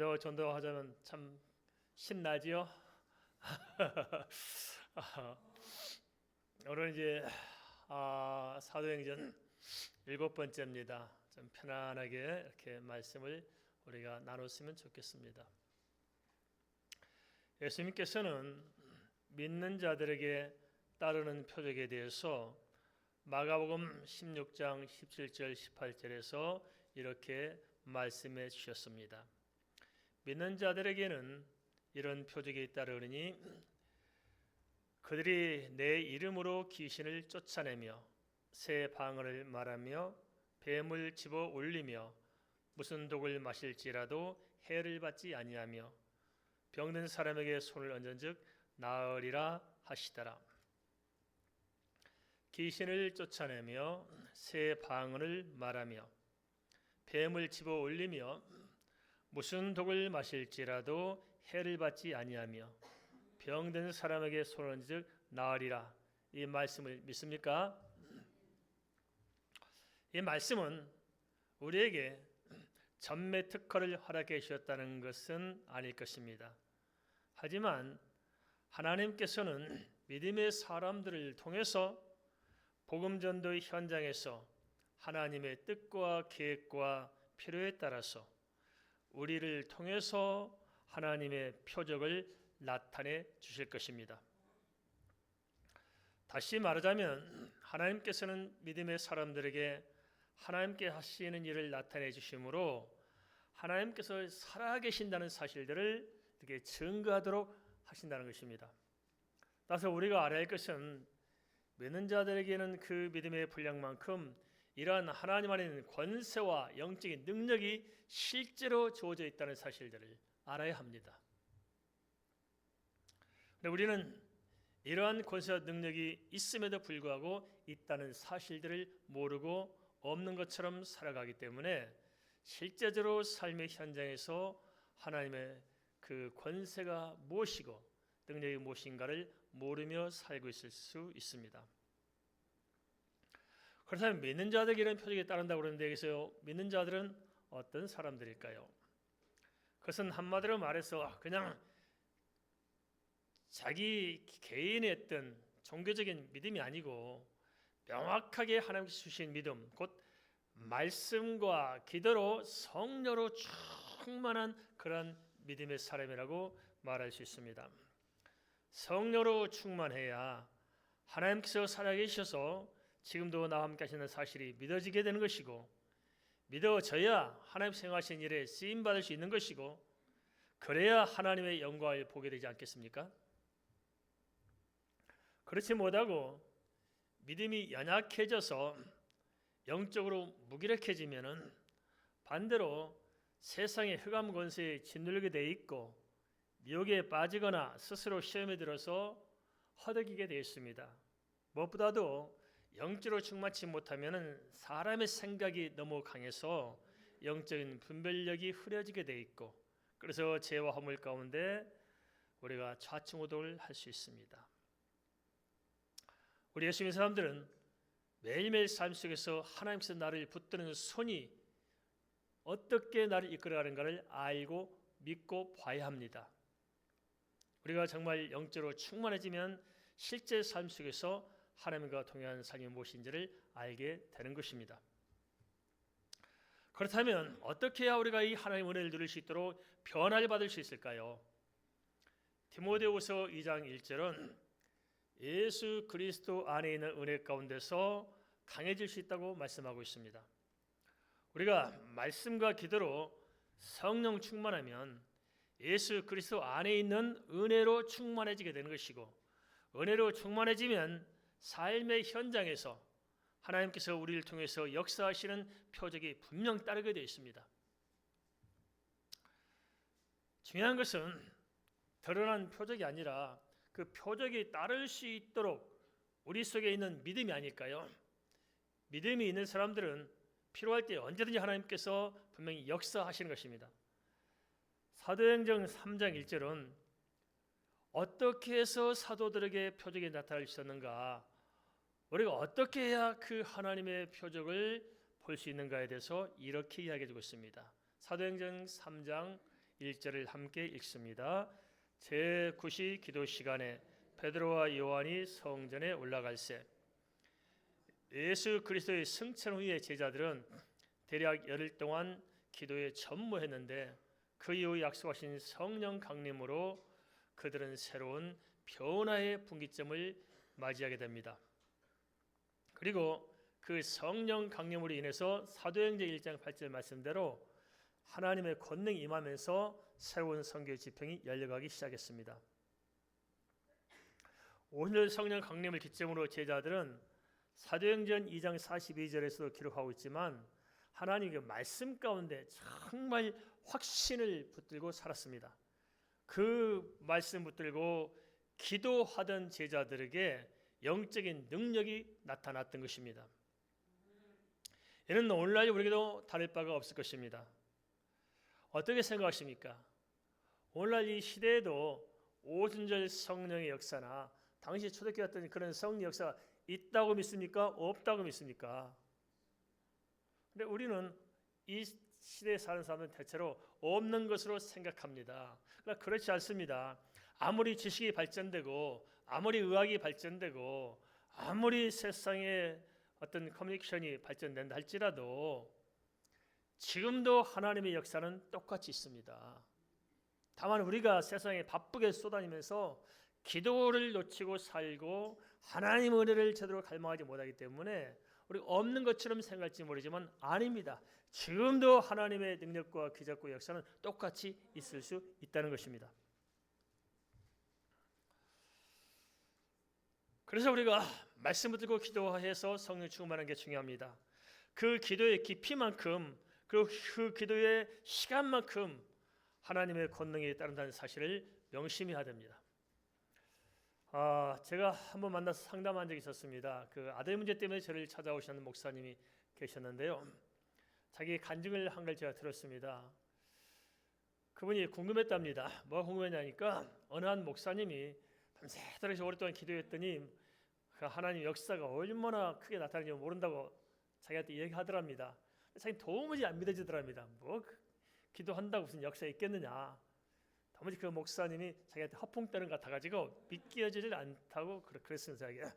기도 전도하자면 참 신나지요. 오늘 이제 사도행전 7번째입니다. 좀 편안하게 이렇게 말씀을 우리가 나눴으면 좋겠습니다. 예수님께서는 믿는 자들에게 따르는 표적에 대해서 마가복음 16장 17절 18절에서 이렇게 말씀해 주셨습니다. 믿는 자들에게는 이런 표적이 따르니 그들이 내 이름으로 귀신을 쫓아내며 새 방언을 말하며 뱀을 집어 올리며 무슨 독을 마실지라도 해를 받지 아니하며 병든 사람에게 손을 얹은즉 나으리라 하시더라. 귀신을 쫓아내며 새 방언을 말하며 뱀을 집어 올리며 무슨 독을 마실지라도 해를 받지 아니하며 병든 사람에게 손을 얹은즉 나으리라. 이 말씀을 믿습니까? 이 말씀은 우리에게 전매 특허를 허락해 주셨다는 것은 아닐 것입니다. 하지만 하나님께서는 믿음의 사람들을 통해서 복음 전도의 현장에서 하나님의 뜻과 계획과 필요에 따라서 우리를 통해서 하나님의 표적을 나타내 주실 것입니다. 다시 말하자면 하나님께서는 믿음의 사람들에게 하나님께 하시는 일을 나타내 주심으로 하나님께서 살아계신다는 사실들을 이렇게 증거하도록 하신다는 것입니다. 따라서 우리가 알아야 할 것은 믿는 자들에게는 그 믿음의 분량만큼 이러한 하나님 안에 있는 권세와 영적인 능력이 실제로 주어져 있다는 사실들을 알아야 합니다. 근데 우리는 이러한 권세와 능력이 있음에도 불구하고 있다는 사실들을 모르고 없는 것처럼 살아가기 때문에 실제적으로 삶의 현장에서 하나님의 그 권세가 무엇이고 능력이 무엇인가를 모르며 살고 있을 수 있습니다. 그렇다면 믿는 자들에게 이런 표적이 따른다고 그러는데 여기서 믿는 자들은 어떤 사람들일까요? 그것은 한마디로 말해서 그냥 자기 개인의 어떤 종교적인 믿음이 아니고 명확하게 하나님께서 주신 믿음, 곧 말씀과 기도로 성령으로 충만한 그런 믿음의 사람이라고 말할 수 있습니다. 성령으로 충만해야 하나님께서 살아계셔서 지금도 나와 함께 하시는 사실이 믿어지게 되는 것이고 믿어져야 하나님께서 행하신 일에 쓰임받을 수 있는 것이고 그래야 하나님의 영광을 보게 되지 않겠습니까? 그렇지 못하고 믿음이 연약해져서 영적으로 무기력해지면은 반대로 세상의 흑암 권세에 짓눌리게 돼 있고 미혹에 빠지거나 스스로 시험에 들어서 허덕이게 되어 있습니다. 무엇보다도 영적으로 충만치 못하면은 사람의 생각이 너무 강해서 영적인 분별력이 흐려지게 돼 있고 그래서 죄와 허물 가운데 우리가 좌충우돌을 할 수 있습니다. 우리 예수님의 사람들은 매일매일 삶 속에서 하나님께서 나를 붙드는 손이 어떻게 나를 이끌어가는가를 알고 믿고 봐야 합니다. 우리가 정말 영적으로 충만해지면 실제 삶 속에서 하나님과 동행하는 삶이 무엇인지를 알게 되는 것입니다. 그렇다면 어떻게 해야 우리가 이 하나님의 은혜를 누릴 수 있도록 변화를 받을 수 있을까요? 디모데후서 2장 1절은 예수 그리스도 안에 있는 은혜 가운데서 강해질 수 있다고 말씀하고 있습니다. 우리가 말씀과 기도로 성령 충만하면 예수 그리스도 안에 있는 은혜로 충만해지게 되는 것이고 은혜로 충만해지면 삶의 현장에서 하나님께서 우리를 통해서 역사하시는 표적이 분명 따르게 되어 있습니다. 중요한 것은 드러난 표적이 아니라 그 표적이 따를 수 있도록 우리 속에 있는 믿음이 아닐까요? 믿음이 있는 사람들은 필요할 때 언제든지 하나님께서 분명히 역사하시는 것입니다. 사도행전 3장 1절은 어떻게 해서 사도들에게 표적이 나타날 수 있었는가, 우리가 어떻게 해야 그 하나님의 표적을 볼 수 있는가에 대해서 이렇게 이야기해주고 있습니다. 사도행전 3장 1절을 함께 읽습니다. 제9시 기도 시간에 베드로와 요한이 성전에 올라갈새. 예수 그리스도의 승천 후에 제자들은 대략 열흘 동안 기도에 전무했는데 그 이후 약속하신 성령 강림으로 그들은 새로운 변화의 분기점을 맞이하게 됩니다. 그리고 그 성령 강림으로 인해서 사도행전 1장 8절 말씀대로 하나님의 권능이 임하면서 새로운 선교 지평이 열려가기 시작했습니다. 오늘 성령 강림을 기점으로 제자들은 사도행전 2장 42절에서도 기록하고 있지만 하나님의 말씀 가운데 정말 확신을 붙들고 살았습니다. 그 말씀 붙들고 기도하던 제자들에게 영적인 능력이 나타났던 것입니다. 이는 오늘날 우리에게도 다를 바가 없을 것입니다. 어떻게 생각하십니까? 오늘날 이 시대에도 오순절 성령의 역사나 당시 초대교회 같은 그런 성령 역사가 있다고 믿습니까? 없다고 믿습니까? 근데 우리는 이 시대에 사는 사람은 대체로 없는 것으로 생각합니다. 그러나 그렇지 않습니다. 아무리 지식이 발전되고 아무리 의학이 발전되고 아무리 세상의 어떤 커뮤니케이션이 발전된다 할지라도 지금도 하나님의 역사는 똑같이 있습니다. 다만 우리가 세상에 바쁘게 쏘다니면서 기도를 놓치고 살고 하나님의 은혜를 제대로 갈망하지 못하기 때문에 우리가 없는 것처럼 생각할지 모르지만 아닙니다. 지금도 하나님의 능력과 기적과 역사는 똑같이 있을 수 있다는 것입니다. 그래서 우리가 말씀을 듣고 기도해서 성령 충만한 게 중요합니다. 그 기도의 깊이만큼 그리고 그 기도의 시간만큼 하나님의 권능이 따른다는 사실을 명심히 해야 됩니다. 제가 한번 만나서 상담한 적이 있었습니다. 그 아들 문제 때문에 저를 찾아오시는 목사님이 계셨는데요. 자기 간증을 한 걸 제가 들었습니다. 그분이 궁금했답니다. 뭐가 궁금했냐니까 어느 한 목사님이 밤새도록 오랫동안 기도했더니 그 하나님 역사가 얼마나 크게 나타나는지 모른다고 자기한테 얘기하더랍니다. 자기 도무지 안 믿어지더랍니다. 뭐 기도한다고 무슨 역사가 있겠느냐. 도무지 그 목사님이 자기한테 허풍 떠는 것 같아가지고 믿기지를 않다고 그랬습니다. 자기가.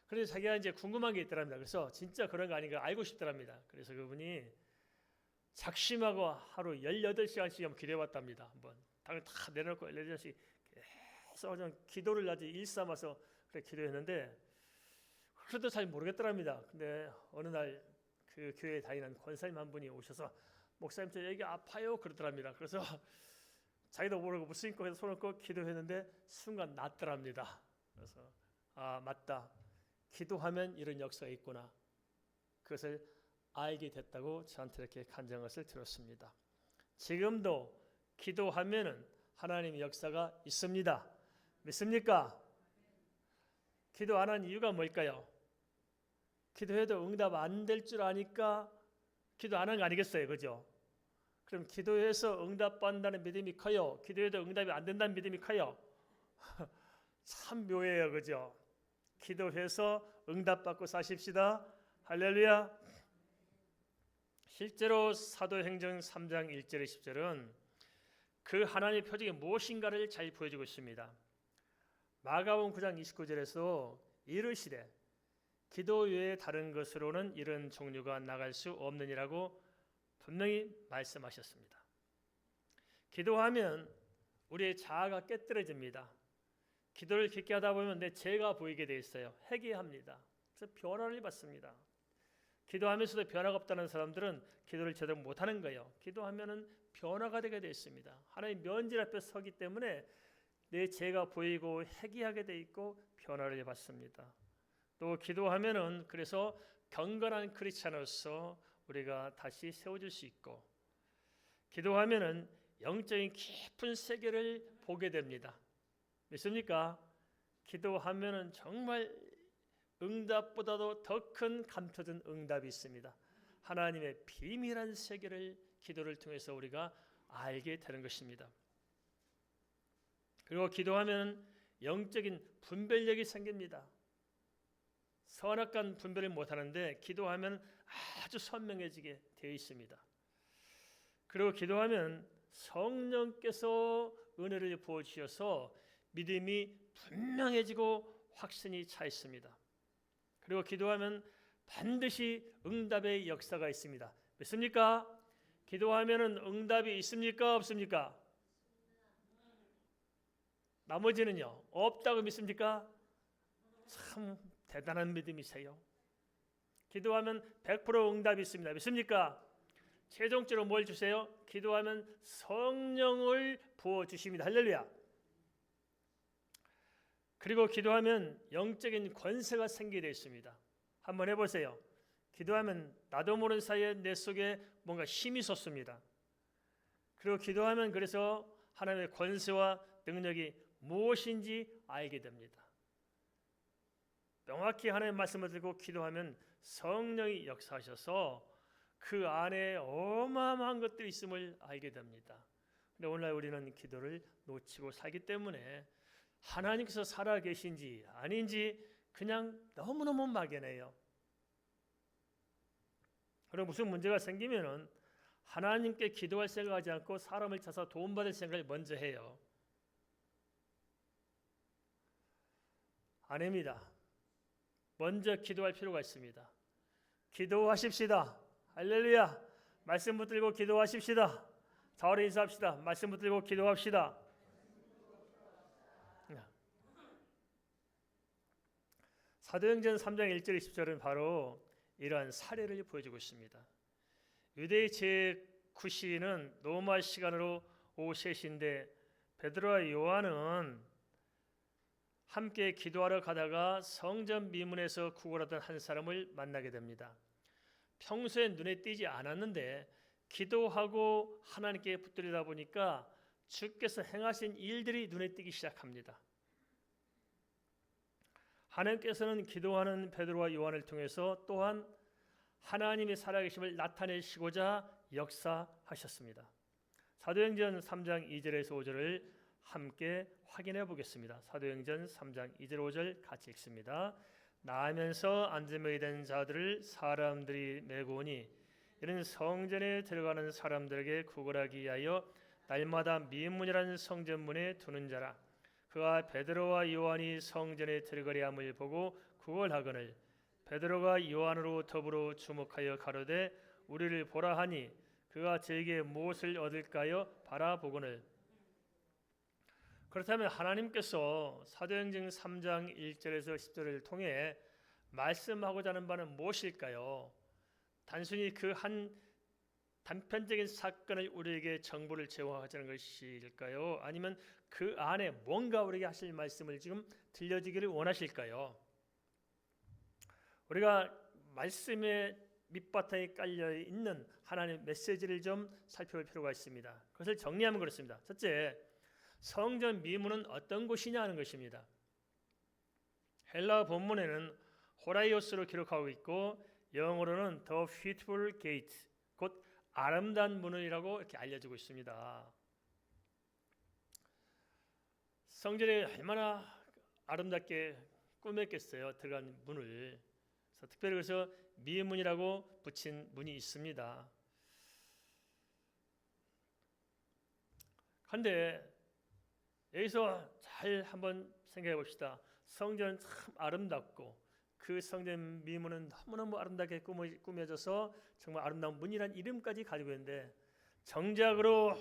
그래서 자기가 이제 궁금한 게 있더랍니다. 그래서 진짜 그런 거 아닌가 알고 싶더랍니다. 그래서 그분이 작심하고 하루 18시간씩 기도해봤답니다. 한번 당을 다 내려놓고 18시간씩 계속 기도를 아주 일삼아서 그렇게 기도했는데 그래도 잘 모르겠더랍니다. 근데 어느 날 그 교회에 다니는 권사님 한 분이 오셔서 목사님 저 여기 아파요 그러더랍니다. 그래서 자기도 모르고 무슨 입고 해서 손을 꼭 기도했는데 순간 낫더랍니다. 그래서 맞다. 기도하면 이런 역사가 있구나. 그것을 알게 됐다고 저한테 이렇게 간증한 것을 들었습니다. 지금도 기도하면은 하나님의 역사가 있습니다. 믿습니까? 기도 안 한 이유가 뭘까요? 기도해도 응답 안 될 줄 아니까 기도 안 한 거 아니겠어요? 그죠? 그럼 기도해서 응답받는다는 믿음이 커요? 기도해도 응답이 안 된다는 믿음이 커요? 참 묘해요. 그죠? 기도해서 응답받고 사십시다. 할렐루야. 실제로 사도행전 3장 1절에 10절은 그 하나님의 표적이 무엇인가를 잘 보여주고 있습니다. 마가복음 9장 29절에서 이르시되 기도 외에 다른 것으로는 이런 종류가 나갈 수 없느니라고 분명히 말씀하셨습니다. 기도하면 우리의 자아가 깨뜨려집니다. 기도를 깊게 하다 보면 내 죄가 보이게 돼 있어요. 회개합니다. 그래서 변화를 받습니다. 기도하면서도 변화가 없다는 사람들은 기도를 제대로 못하는 거예요. 기도하면은 변화가 되게 돼 있습니다. 하나님 면죄 앞에 서기 때문에 내 죄가 보이고 회개하게 돼 있고 변화를 받습니다. 또 기도하면은 그래서 경건한 크리스찬으로서 우리가 다시 세워질 수 있고 기도하면은 영적인 깊은 세계를 보게 됩니다. 믿습니까? 기도하면은 정말 응답보다도 더 큰 감춰진 응답이 있습니다. 하나님의 비밀한 세계를 기도를 통해서 우리가 알게 되는 것입니다. 그리고 기도하면 영적인 분별력이 생깁니다. 선악간 분별을 못하는데 기도하면 아주 선명해지게 되어 있습니다. 그리고 기도하면 성령께서 은혜를 부어주셔서 믿음이 분명해지고 확신이 차 있습니다. 그리고 기도하면 반드시 응답의 역사가 있습니다. 믿습니까? 기도하면 응답이 있습니까? 없습니까? 나머지는요? 없다고 믿습니까? 참 대단한 믿음이세요. 기도하면 100% 응답이 있습니다. 믿습니까? 최종적으로 뭘 주세요? 기도하면 성령을 부어주십니다. 할렐루야. 그리고 기도하면 영적인 권세가 생기게 되어 있습니다. 한번 해보세요. 기도하면 나도 모르는 사이에 내 속에 뭔가 힘이 솟습니다. 그리고 기도하면 그래서 하나님의 권세와 능력이 무엇인지 알게 됩니다. 명확히 하나님의 말씀을 듣고 기도하면 성령이 역사하셔서 그 안에 어마어마한 것들이 있음을 알게 됩니다. 그런데 오늘날 우리는 기도를 놓치고 살기 때문에 하나님께서 살아계신지 아닌지 그냥 너무너무 막연해요. 그리고 무슨 문제가 생기면은 하나님께 기도할 생각하지 않고 사람을 찾아서 도움받을 생각을 먼저 해요. 아닙니다. 먼저 기도할 필요가 있습니다. 기도하십시다. 할렐루야. 말씀 붙들고 기도하십시다. 자원에 인사합시다. 말씀 붙들고 기도합시다. 사도행전 3장 1절 20절은 바로 이러한 사례를 보여주고 있습니다. 유대의 제9시는 로마 시간으로 오후 3시인데 베드로와 요한은 함께 기도하러 가다가 성전 미문에서 구걸하던 한 사람을 만나게 됩니다. 평소에 눈에 띄지 않았는데 기도하고 하나님께 붙들리다 보니까 주께서 행하신 일들이 눈에 띄기 시작합니다. 하나님께서는 기도하는 베드로와 요한을 통해서 또한 하나님의 살아계심을 나타내시고자 역사하셨습니다. 사도행전 3장 2절에서 5절을 함께 확인해 보겠습니다. 사도행전 3장 2절 5절 같이 읽습니다. 나아면서 안전병이 된 자들을 사람들이 메고 오니 이는 성전에 들어가는 사람들에게 구걸하기 위하여 날마다 미문이라는 성전문에 두는 자라. 그가 베드로와 요한이 성전에 들어가려 함을 보고 구걸하거늘 베드로가 요한으로 더불어 주목하여 가로되 우리를 보라 하니 그가 저에게 무엇을 얻을까요? 바라보거늘. 그렇다면 하나님께서 사도행전 3장 1절에서 10절을 통해 말씀하고자 하는 바는 무엇일까요? 단순히 그 한 단편적인 사건을 우리에게 정보를 제공하자는 것일까요? 아니면 그 안에 뭔가 우리에게 하실 말씀을 지금 들려주기를 원하실까요? 우리가 말씀의 밑바탕에 깔려 있는 하나님의 메시지를 좀 살펴볼 필요가 있습니다. 그것을 정리하면 그렇습니다. 첫째, 성전 미문은 어떤 곳이냐 하는 것입니다. 헬라어 본문에는 호라이오스로 기록하고 있고 영어로는 The Beautiful Gate, 곧 아름다운 문이라고 이렇게 알려지고 있습니다. 성전이 얼마나 아름답게 꾸몄겠어요. 들어간 문을. 그래서 특별히 그래서 미문이라고 붙인 문이 있습니다. 그런데 여기서 잘 한번 생각해 봅시다. 성전은 참 아름답고 그 성전 미문은 너무너무 아름답게 꾸며져서 정말 아름다운 문이란 이름까지 가지고 있는데 정작으로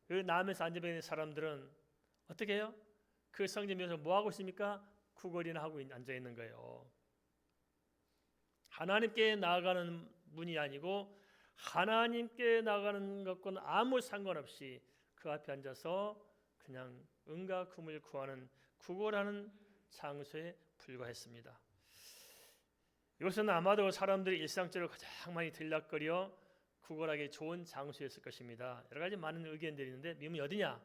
그 남에서 앉아있는 있는 사람들은 어떻게 해요? 그 성전 미문에서 뭐 하고 있습니까? 구걸이나 하고 앉아 있는 거예요. 하나님께 나아가는 문이 아니고 하나님께 나아가는 것과는 아무 상관없이 그 앞에 앉아서 그냥 은과 금을 구하는 구걸하는 장소에 불과했습니다. 이것은 아마도 사람들이 일상적으로 가장 많이 들락거려 구걸하기 좋은 장소였을 것입니다. 여러 가지 많은 의견들이 있는데 미문이 어디냐?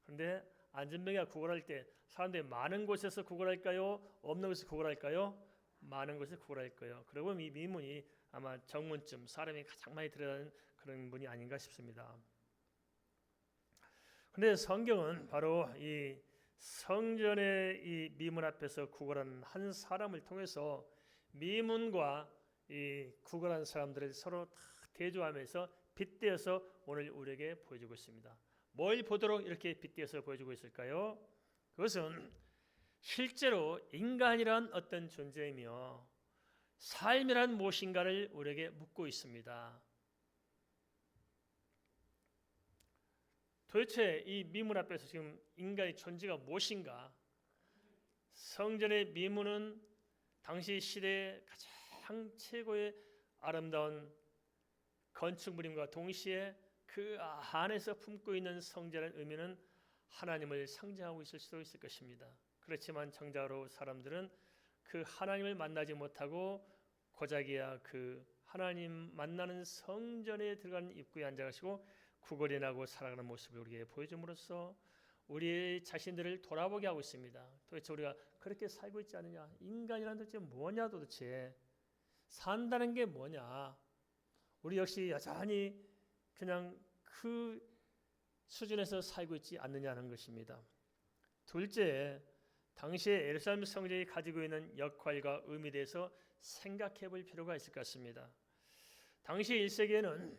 그런데 안전병이가 구걸할 때 사람들이 많은 곳에서 구걸할까요? 없는 곳에서 구걸할까요? 많은 곳에서 구걸할 거예요. 그리고 이 미문이 아마 정문쯤 사람이 가장 많이 들어가는 그런 문이 아닌가 싶습니다. 그런데 성경은 바로 이 성전의 이 미문 앞에서 구걸하는 한 사람을 통해서 미문과 이 구걸하는 사람들을 서로 다 대조하면서 빗대어서 오늘 우리에게 보여주고 있습니다. 뭘 보도록 이렇게 빗대어서 보여주고 있을까요? 그것은 실제로 인간이란 어떤 존재이며 삶이란 무엇인가를 우리에게 묻고 있습니다. 도대체 이 미문 앞에서 지금 인간의 존재가 무엇인가? 성전의 미문은 당시 시대의 가장 최고의 아름다운 건축물임과 동시에 그 안에서 품고 있는 성전의 의미는 하나님을 상징하고 있을 수도 있을 것입니다. 그렇지만 정작으로 사람들은 그 하나님을 만나지 못하고 고작이야 그 하나님 만나는 성전에 들어가는 입구에 앉아가시고 구걸이 나고 살아가는 모습을 우리에게 보여줌으로써 우리 자신들을 돌아보게 하고 있습니다. 도대체 우리가 그렇게 살고 있지 않느냐? 인간이란 도대체 뭐냐 도대체? 산다는 게 뭐냐? 우리 역시 여전히 그냥 그 수준에서 살고 있지 않느냐는 것입니다. 둘째, 당시에 예루살렘 성전이 가지고 있는 역할과 의미에 대해서 생각해 볼 필요가 있을 것 같습니다. 당시 1세기에는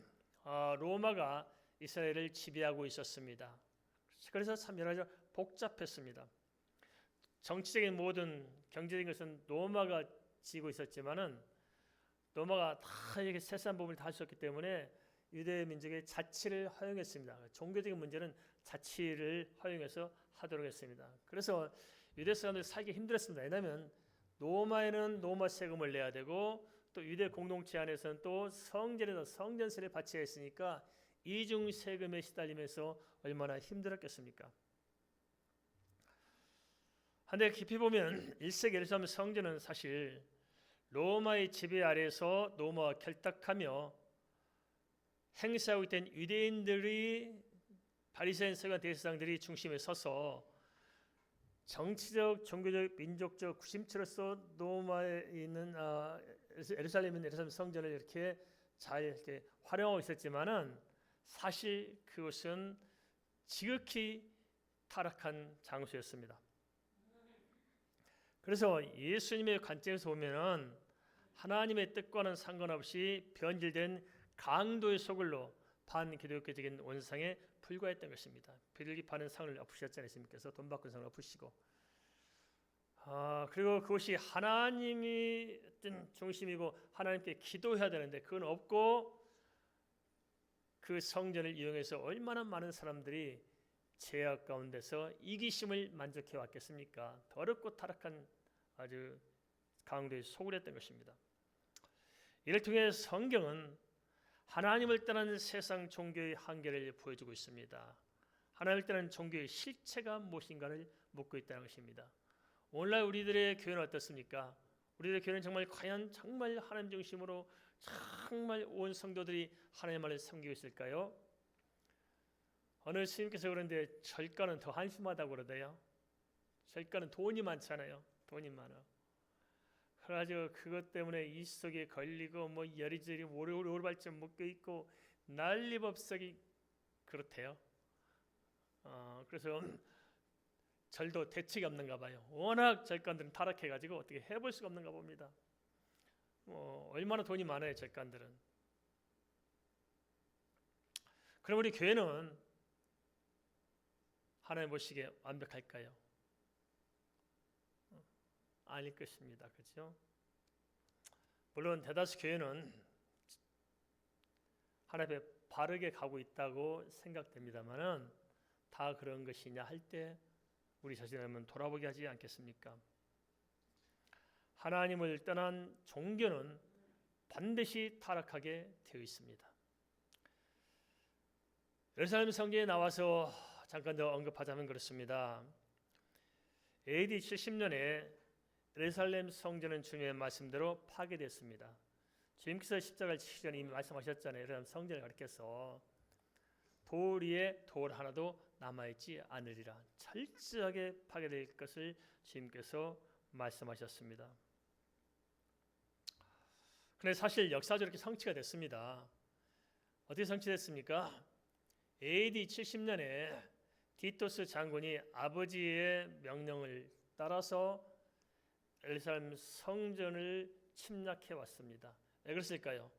로마가 이스라엘을 지배하고 있었습니다. 그래서 참 여러 가지 복잡했습니다. 정치적인 모든 경제적인 것은 로마가 지고 있었지만은 로마가 다 이렇게 세세한 부분을 다 할 수 없기 때문에 유대 민족의 자치를 허용했습니다. 종교적인 문제는 자치를 허용해서 하도록 했습니다. 그래서 유대 사람들이 살기 힘들었습니다. 왜냐하면 로마에는 로마 세금을 내야 되고 또 유대 공동체 안에서는 또 성전에서 성전세를 바쳐야 했으니까 이중 세금에 시달리면서 얼마나 힘들었겠습니까? 한데 깊이 보면 1세기 예루살렘 성전은 사실 로마의 지배 아래에서 로마와 결탁하며 행사하고 있던 유대인들이 바리새인 서기관 대제사장들이 중심에 서서 정치적, 종교적, 민족적 구심체로서 로마에 있는 예루살렘 성전을 이렇게 잘 이렇게 활용하고 있었지만은 사실 그것은 지극히 타락한 장소였습니다. 그래서 예수님의 관점에서 보면은 하나님의 뜻과는 상관없이 변질된 강도의 소굴로 반기독교적인 원상에 불과했던 것입니다. 비둘기 파는 상을 엎으셨지 않습니까? 그래서 돈 받고 상을 엎으시고 그리고 그것이 하나님이 어떤 중심이고 하나님께 기도해야 되는데 그건 없고 그 성전을 이용해서 얼마나 많은 사람들이 죄악 가운데서 이기심을 만족해 왔겠습니까? 더럽고 타락한 아주 강도의 소굴이었던 것입니다. 이를 통해 성경은 하나님을 떠난 세상 종교의 한계를 보여주고 있습니다. 하나님을 떠난 종교의 실체가 무엇인가를 묻고 있다는 것입니다. 오늘날 우리들의 교회는 어떻습니까? 우리들의 교회는 정말 과연 정말 하나님 중심으로 정말 온 성도들이 하나님을 섬기고 있을까요? 어느 스님께서 그런데 절가는 더 한심하다고 그러대요. 절가는 돈이 많잖아요. 돈이 많아. 그래가지고 그것 때문에 이 속에 걸리고 뭐 여리저리 오르발점 묶여 있고 난리법석이 그렇대요. 그래서 절도 대책이 없는가 봐요. 워낙 절간들은 타락해가지고 어떻게 해볼 수가 없는가 봅니다. 얼마나 돈이 많아요, 절간들은. 그럼 우리 교회는 하나님 보시기에 완벽할까요? 아닐 것입니다. 그렇죠? 물론 대다수 교회는 하나님 앞에 바르게 가고 있다고 생각됩니다만은 다 그런 것이냐 할 때 우리 자신을 한번 돌아보게 하지 않겠습니까? 하나님을 떠난 종교는 반드시 타락하게 되어 있습니다. 예루살렘 성전에 나와서 잠깐 더 언급하자면 그렇습니다. AD 70년에 예루살렘 성전은 주님의 말씀대로 파괴됐습니다. 주님께서 십자가를 지시기 전에 이미 말씀하셨잖아요. 예루살렘 성전을 가리켜서 돌 위에 돌 하나도 남아있지 않으리라. 철저하게 파괴될 것을 주님께서 말씀하셨습니다. 그런데 사실 역사적으로 이렇게 성취가 됐습니다. 어떻게 성취됐습니까? AD 70년에 디토스 장군이 아버지의 명령을 따라서 예루살렘 성전을 침략해 왔습니다. 왜 그랬을까요?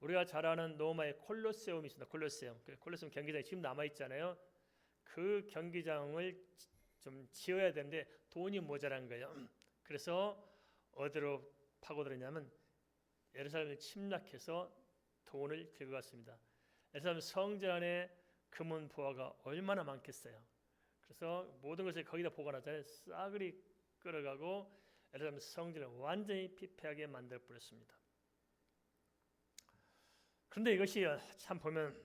우리가 잘 아는 로마의 콜로세움이 있습니다. 콜로세움 경기장이 지금 남아 있잖아요. 그 경기장을 좀 지어야 되는데 돈이 모자란 거예요. 그래서 어디로 파고들었냐면 예루살렘을 침략해서 돈을 긁어갔습니다. 예루살렘 성전 안에 금은 보화가 얼마나 많겠어요. 그래서 모든 것을 거기다 보관하잖아요. 싸그리 끌어가고 예루살렘 성전을 완전히 피폐하게 만들어 버렸습니다. 그런데 이것이 참 보면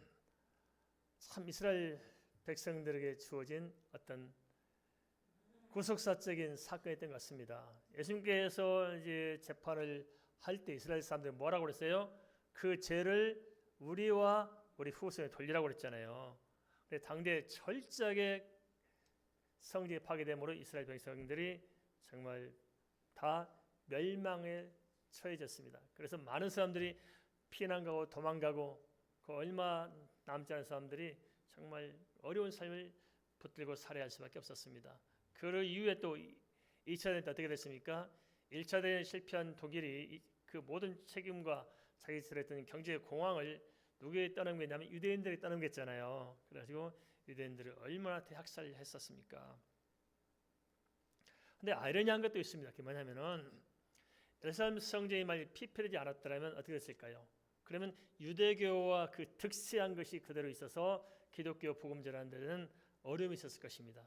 참 이스라엘 백성들에게 주어진 어떤 구속사적인 사건이었던 것 같습니다. 예수님께서 이제 재판을 할 때 이스라엘 사람들이 뭐라고 그랬어요? 그 죄를 우리와 우리 후손에 돌리라고 그랬잖아요. 당대 철저하게 성전이 파괴됨으로 이스라엘 백성들이 정말 다 멸망에 처해졌습니다. 그래서 많은 사람들이 피난 가고 도망가고 그 얼마 남지 않은 사람들이 정말 어려운 삶을 붙들고 살아야 할 수밖에 없었습니다. 그 이후에 또 2차 대전 때 어떻게 됐습니까? 1차 대전 실패한 독일이 그 모든 책임과 자기들의 어떤 경제 공황을 누구에게 떠넘겼냐면 유대인들에게 떠넘겼잖아요. 그래가지고 유대인들을 얼마나 대학살했었습니까? 근데 아이러니한 것도 있습니다. 그게 뭐냐면은 예루살렘 성전이 만약 피폐되지 않았더라면 어떻게 됐을까요? 그러면 유대교와 그 특수한 것이 그대로 있어서 기독교 복음 전하는 데는 어려움이 있었을 것입니다.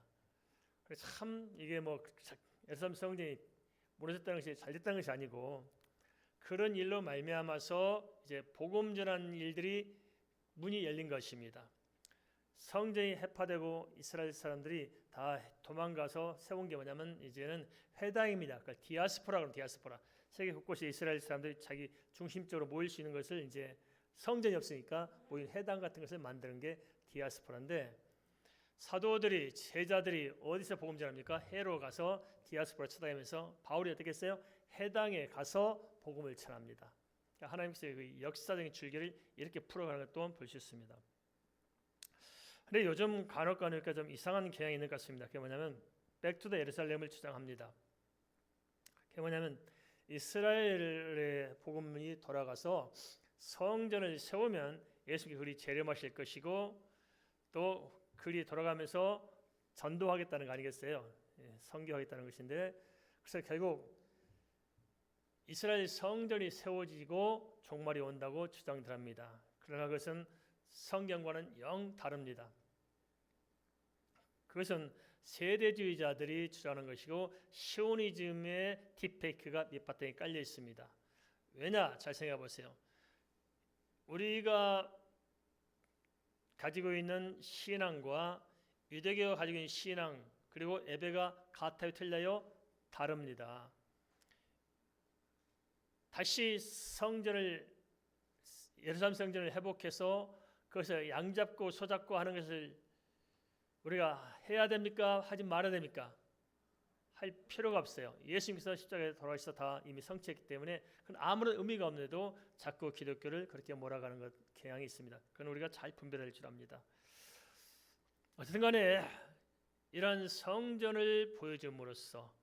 그래서 참 이게 뭐 예루살렘 성전이 무너졌다는 것이 잘 됐다는 것이 아니고 그런 일로 말미암아서 이제 복음 전하는 일들이 문이 열린 것입니다. 성전이 해파되고 이스라엘 사람들이 다 도망가서 세운 게 뭐냐면 이제는 회당입니다. 그러니까 디아스포라고 디아스포라. 세계 곳곳에 이스라엘 사람들이 자기 중심적으로 모일 수 있는 것을 이제 성전이 없으니까 모인 회당 같은 것을 만드는 게 디아스포라인데 사도들이 제자들이 어디서 복음 전합니까? 해로 가서 디아스포라 쳐다보면서 바울이 어떻게 했어요? 해당에 가서 복음을 전합니다. 그러니까 하나님께서 그 역사적인 줄기를 이렇게 풀어가는 것도 볼 수 있습니다. 근데 요즘 간혹 가니까 좀 이상한 경향이 있는 것 같습니다. 그게 뭐냐면 백투더 예루살렘을 주장합니다. 그게 뭐냐면 이스라엘의 복음이 돌아가서 성전을 세우면 예수님이 그리 재림하실 것이고 또 그리 돌아가면서 전도하겠다는 거 아니겠어요? 선교하겠다는 것인데 그래서 결국 이스라엘 성전이 세워지고 종말이 온다고 주장들 합니다. 그러나 그것은 성경과는 영 다릅니다. 그것은 세대주의자들이 주장하는 것이고 시오니즘의 딥페이크가 밑바탕에 깔려 있습니다. 왜냐? 잘 생각해 보세요. 우리가 가지고 있는 신앙과 유대교가 가지고 있는 신앙 그리고 예배가 같아요 틀려요? 다릅니다. 다시 예루살렘 성전을 회복해서 그것을 양잡고 소잡고 하는 것을 우리가 해야 됩니까? 하지 말아야 됩니까? 할 필요가 없어요. 예수님께서 십자가에 돌아가셔서 다 이미 성취했기 때문에 그건 아무런 의미가 없는데도 자꾸 기독교를 그렇게 몰아가는 것 경향이 있습니다. 그건 우리가 잘 분별할 줄 압니다. 어쨌든 간에 이런 성전을 보여줌으로써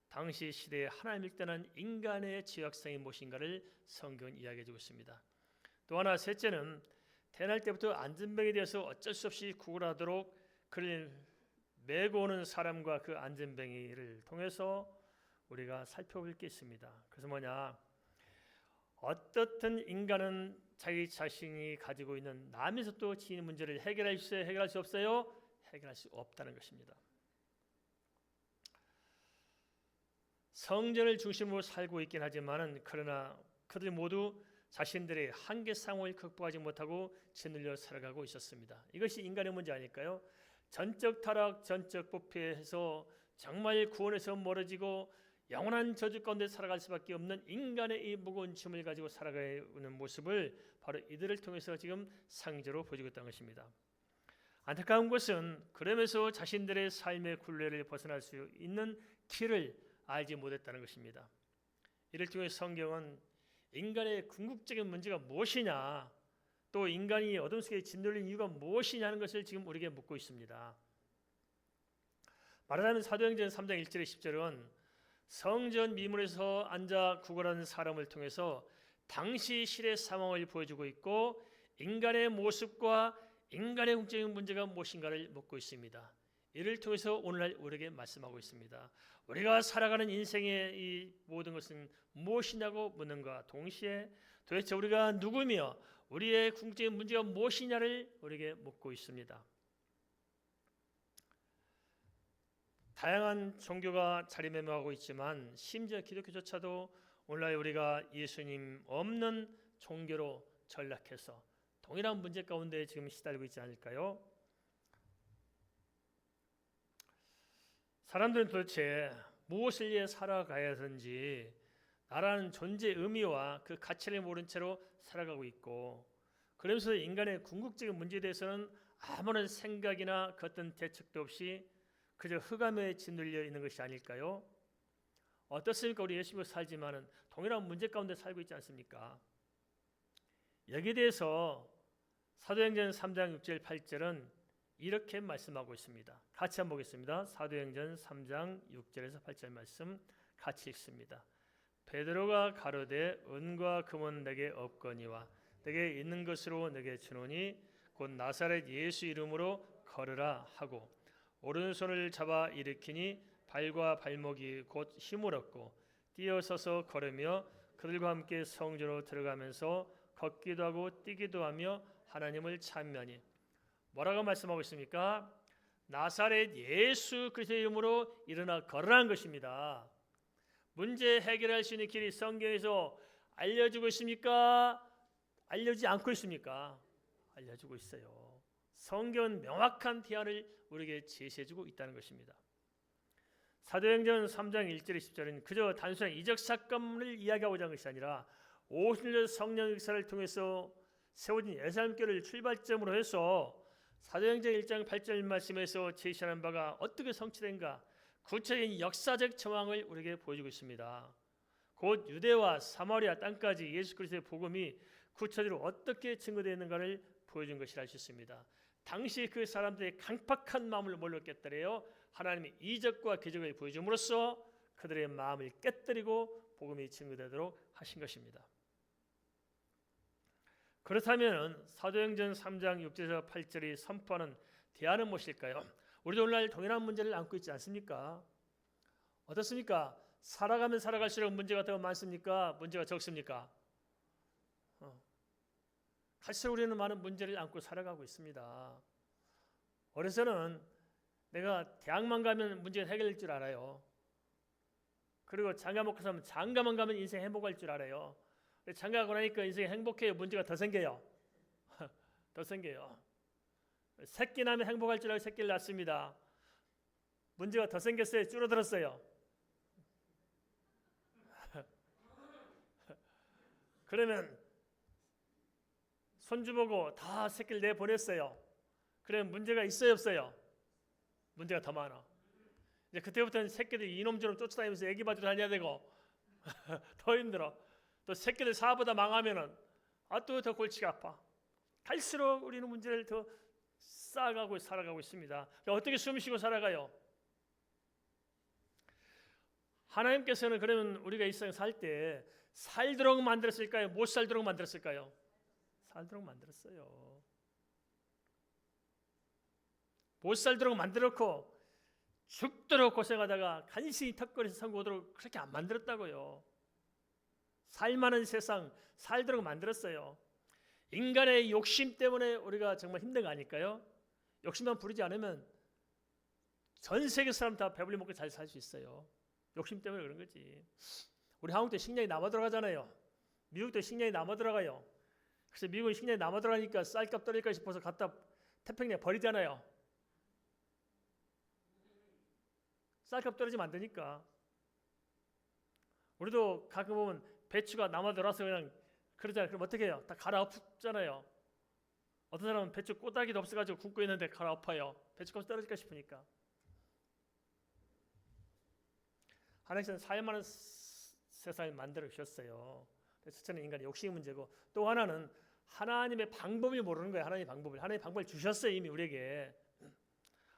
당시 시대에 하나님을 떠난 인간의 죄악성이 무엇인가를 성경은 이야기해주고 있습니다. 또 하나 셋째는 태어날 때부터 안전병에 대해서 어쩔 수 없이 구걸하도록 그를 메고 오는 사람과 그 안전병이를 통해서 우리가 살펴볼 게 있습니다. 그래서 뭐냐? 어떻든 인간은 자기 자신이 가지고 있는 남에서 또 지닌 문제를 해결할 수 있어요? 해결할 수 없어요? 해결할 수 없다는 것입니다. 성전을 중심으로 살고 있긴 하지만은 그러나 그들 모두 자신들의 한계상을 극복하지 못하고 짓눌려 살아가고 있었습니다. 이것이 인간의 문제 아닐까요? 전적 타락, 전적 부패해서 정말 구원에서 멀어지고 영원한 저주 가운데 살아갈 수밖에 없는 인간의 이 무거운 짐을 가지고 살아가는 모습을 바로 이들을 통해서 지금 상징으로 보여주고 있다는 것입니다. 안타까운 것은 그러면서 자신들의 삶의 굴레를 벗어날 수 있는 길을 알지 못했다는 것입니다. 이를 통해 성경은 인간의 궁극적인 문제가 무엇이냐 또 인간이 어둠 속에 짓눌린 이유가 무엇이냐는 것을 지금 우리에게 묻고 있습니다. 말하자면 사도행전 3장 1절에 10절은 성전 미문에서 앉아 구걸하는 사람을 통해서 당시 실의 상황을 보여주고 있고 인간의 모습과 인간의 궁극적인 문제가 무엇인가를 묻고 있습니다. 이를 통해서 오늘날 우리에게 말씀하고 있습니다. 우리가 살아가는 인생의 이 모든 것은 무엇이냐고 묻는가 동시에 도대체 우리가 누구며 우리의 궁극적인 문제가 무엇이냐를 우리에게 묻고 있습니다. 다양한 종교가 자리매매하고 있지만 심지어 기독교조차도 오늘날 우리가 예수님 없는 종교로 전락해서 동일한 문제 가운데 지금 시달리고 있지 않을까요? 사람들은 도대체 무엇을 위해 살아가야 하는지 나라는 존재의 의미와 그 가치를 모른 채로 살아가고 있고, 그러면서 인간의 궁극적인 문제에 대해서는 아무런 생각이나 그 어떤 대책도 없이 그저 흑암에 짓눌려 있는 것이 아닐까요? 어떻습니까? 우리 예수 믿고 살지만은 동일한 문제 가운데 살고 있지 않습니까? 여기에 대해서 사도행전 3장 6절 8절은 이렇게 말씀하고 있습니다. 같이 한번 보겠습니다. 사도행전 3장 6절에서 8절 말씀 같이 읽습니다. 베드로가 가로되 은과 금은 내게 없거니와 내게 있는 것으로 내게 주노니 곧 나사렛 예수 이름으로 걸으라 하고 오른손을 잡아 일으키니 발과 발목이 곧 힘을 얻고 뛰어서서 걸으며 그들과 함께 성전으로 들어가면서 걷기도 하고 뛰기도 하며 하나님을 찬미하니. 뭐라고 말씀하고 있습니까? 나사렛 예수 그리스도의 이름으로 일어나 걸으라는 것입니다. 문제 해결할 수 있는 길이 성경에서 알려주고 있습니까? 알려주지 않고 있습니까? 알려주고 있어요. 성경은 명확한 대안을 우리에게 제시해주고 있다는 것입니다. 사도행전 3장 1절 10절은 그저 단순한 이적 사건을 이야기하고자 하는 것이 아니라 50년 성령 역사를 통해서 세워진 예루살렘 교회를 출발점으로 해서 사도행전 1장 8절 말씀에서 제시하는 바가 어떻게 성취된가 구체적인 역사적 정황을 우리에게 보여주고 있습니다. 곧 유대와 사마리아 땅까지 예수 그리스도의 복음이 구체적으로 어떻게 증거되어 있는가를 보여준 것이라 할 수 있습니다. 당시 그 사람들의 강팍한 마음을 뭘로 깨뜨려요? 하나님의 이적과 기적을 보여줌으로써 그들의 마음을 깨뜨리고 복음이 증거되도록 하신 것입니다. 그렇다면 사도행전 3장 6절에서 8절이 선포하는 대안은 무엇일까요? 우리도 오늘날 동일한 문제를 안고 있지 않습니까? 어떻습니까? 살아가면 살아갈수록 문제가 더 많습니까? 문제가 적습니까? 갈수록 우리는 많은 문제를 안고 살아가고 있습니다. 어려서는 내가 대학만 가면 문제가 해결될 줄 알아요. 그리고 장가 먹고 살면 장가만 가면 인생 행복할 줄 알아요. 장가하고 나니까 인생이 행복해요? 문제가 더 생겨요? 더 생겨요. 새끼 나면 행복할 줄 알고 새끼를 낳습니다. 문제가 더 생겼어요? 줄어들었어요? 그러면 손주 보고 다 새끼를 내보냈어요. 그러면 문제가 있어요 없어요? 문제가 더 많아. 이제 그때부터는 새끼들이 이놈처럼 쫓아다니면서 애기 봐주러 다녀야 되고 더 힘들어. 또 새끼들 사업보다 망하면은 또 더 골치가 아파. 갈수록 우리는 문제를 더 쌓아가고 살아가고 있습니다. 어떻게 숨쉬고 살아가요? 하나님께서는 그러면 우리가 이 세상 살 때 살도록 만들었을까요? 못 살도록 만들었을까요? 살도록 만들었어요. 못 살도록 만들었고 죽도록 고생하다가 간신히 턱걸이에서 선고하도록 그렇게 안 만들었다고요. 살만한 세상 살도록 만들었어요. 인간의 욕심 때문에 우리가 정말 힘든 거 아닐까요? 욕심만 부리지 않으면 전 세계 사람 다 배불리 먹고 잘 살 수 있어요. 욕심 때문에 그런 거지. 우리 한국도 식량이 남아 들어가잖아요. 미국도 식량이 남아 들어가요. 그래서 미국은 식량이 남아 들어가니까 쌀값 떨어질까 싶어서 갖다 태평양에 버리잖아요. 쌀값 떨어지면 안 되니까. 우리도 가끔 보면 배추가 남아 들어와서 그냥 그러잖아요. 그럼 어떻게 해요? 다 갈아엎잖아요. 어떤 사람은 배추 꼬다기도 없어가지고 굽고 있는데 갈아엎어요. 배추값 떨어질까 싶으니까. 하나님께서는 살만한 세상을 만들어 주셨어요. 첫째는 인간의 욕심의 문제고 또 하나는 하나님의 방법을 모르는 거예요. 하나님의 방법을 주셨어요. 이미 우리에게.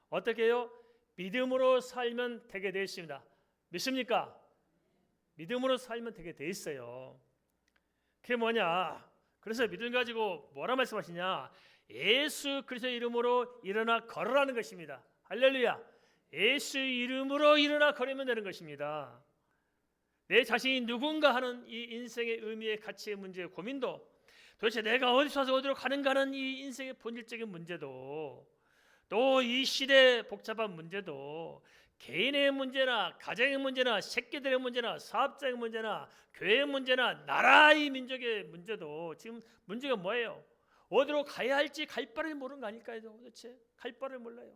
어떻게 해요? 믿음으로 살면 되게 되어 있습니다. 믿습니까? 믿음으로 살면 되게 돼 있어요. 그게 뭐냐? 그래서 믿음 가지고 뭐라 말씀하시냐? 예수 그리스도의 이름으로 일어나 걸으라는 것입니다. 할렐루야. 예수 이름으로 일어나 걸으면 되는 것입니다. 내 자신이 누군가 하는 이 인생의 의미의 가치의 문제의 고민도, 도대체 내가 어디서 와서 어디로 가는가 하는 이 인생의 본질적인 문제도, 또 이 시대의 복잡한 문제도, 개인의 문제나 가정의 문제나 새끼들의 문제나 사업자의 문제나 교회의 문제나 나라의 민족의 문제도 지금 문제가 뭐예요? 어디로 가야 할지 갈 바를 모르는 거 아닐까요? 도대체 갈 바를 몰라요.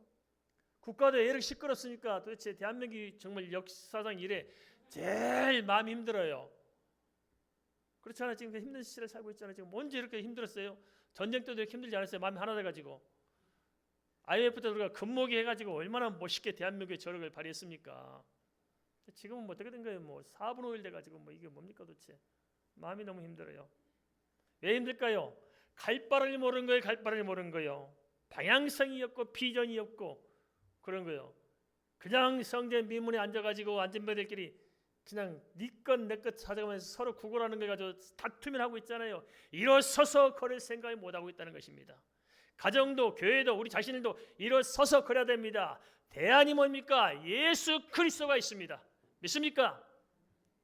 국가도 애를 시끄럽으니까 도대체 대한민국이 정말 역사상 이래 제일 마음이 힘들어요. 그렇잖아요. 지금 힘든 시대를 살고 있잖아요. 지금 언제 이렇게 힘들었어요? 전쟁 때도 이렇게 힘들지 않았어요? 마음이 하나 돼가지고. IMF 때 우리가 금모기 해가지고 얼마나 멋있게 대한민국의 저력을 발휘했습니까? 지금은 뭐 어떻게 된 거예요? 뭐 4분 5일 돼가지고 뭐 이게 뭡니까 도대체? 마음이 너무 힘들어요. 왜 힘들까요? 갈 바를 모르는 거예요. 갈 바를 모르는 거예요. 방향성이 없고 비전이 없고 그런 거예요. 그냥 성전 미문에 앉아가지고 안전배들끼리 그냥 네 것 내 것 찾아가면서 서로 구걸하는 거 가지고 다투면 하고 있잖아요. 일어서서 걸을 생각을 못 하고 있다는 것입니다. 가정도 교회도 우리 자신들도 일어서서 걸어야 됩니다. 대안이 뭡니까? 예수 그리스도가 있습니다. 믿습니까?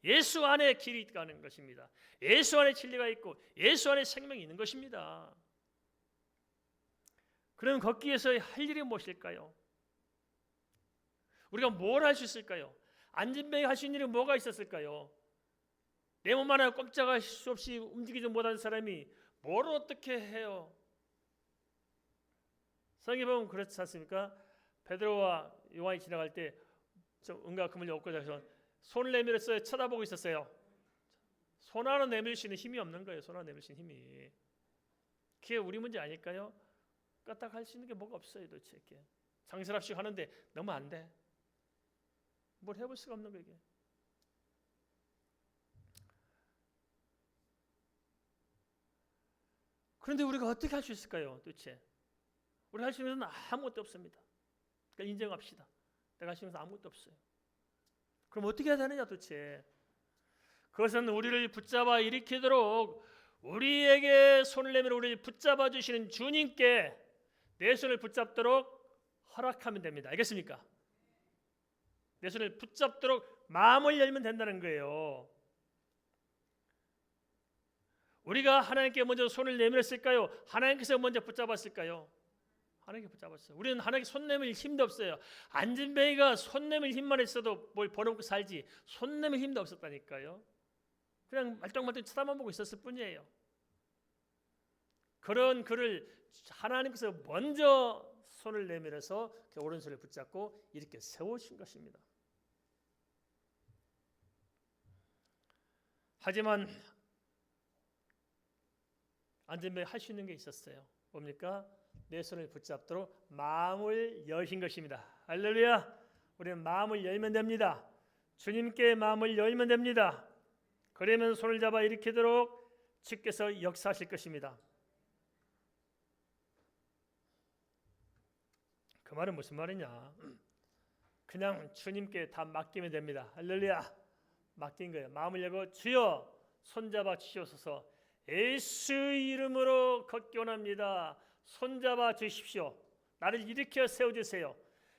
예수 안에 길이 있다는 것입니다. 예수 안에 진리가 있고 예수 안에 생명이 있는 것입니다. 그럼 걷기 위해서 할 일이 무엇일까요? 우리가 뭘 할 수 있을까요? 안진뱅이 할 수 있는 일이 뭐가 있었을까요? 내 몸 하나 꼼짝할 수 없이 움직이지 못하는 사람이 뭘 어떻게 해요? 성경에 보면 그렇지 않습니까? 베드로와 요한이 지나갈 때 은과 금을 얻고자 해서 손을 내밀었어요. 쳐다보고 있었어요. 손 하나 내밀 수 있는 힘이 없는 거예요. 손 하나 내밀 수 있는 힘이. 그게 우리 문제 아닐까요? 까딱할 수 있는 게 뭐가 없어요. 도대체 이렇게 장설합식 하는데 너무 안 돼. 뭘 해볼 수가 없는 거예요. 그런데 우리가 어떻게 할 수 있을까요? 도대체 우리가 할 수 있는 것은 아무것도 없습니다. 그러니까 인정합시다. 내가 할 수 있는 것은 아무것도 없어요. 그럼 어떻게 해야 되느냐 도대체? 그것은 우리를 붙잡아 일으키도록 우리에게 손을 내밀어 우리를 붙잡아 주시는 주님께 내 손을 붙잡도록 허락하면 됩니다. 알겠습니까? 내 손을 붙잡도록 마음을 열면 된다는 거예요. 우리가 하나님께 먼저 손을 내밀었을까요? 하나님께서 먼저 붙잡았을까요? 하나님께 붙잡았어요. 우리는 하나님께 손 내밀 힘도 없어요. 안진뱅이가 손 내밀 힘만 있어도 뭘 벌어먹고 살지 손 내밀 힘도 없었다니까요. 그냥 말똥말똥 쳐다만 보고 있었을 뿐이에요. 그런 그를 하나님께서 먼저 손을 내밀어서 그 오른손을 붙잡고 이렇게 세우신 것입니다. 하지만 안진뱅이 할 수 있는 게 있었어요. 뭡니까? 내 손을 붙잡도록 마음을 여신 것입니다. 할렐루야. 우리는 마음을 열면 됩니다. 주님께 마음을 열면 됩니다. 그러면 손을 잡아 일으키도록 주께서 역사하실 것입니다. 그 말은 무슨 말이냐? 그냥 주님께 다 맡기면 됩니다. 할렐루야. 맡긴 거예요. 마음을 열고 주여 손잡아 주시옵소서. 예수 이름으로 걷기 원합니다. 손잡아 주십시오. 나를 일으켜 세워주세요.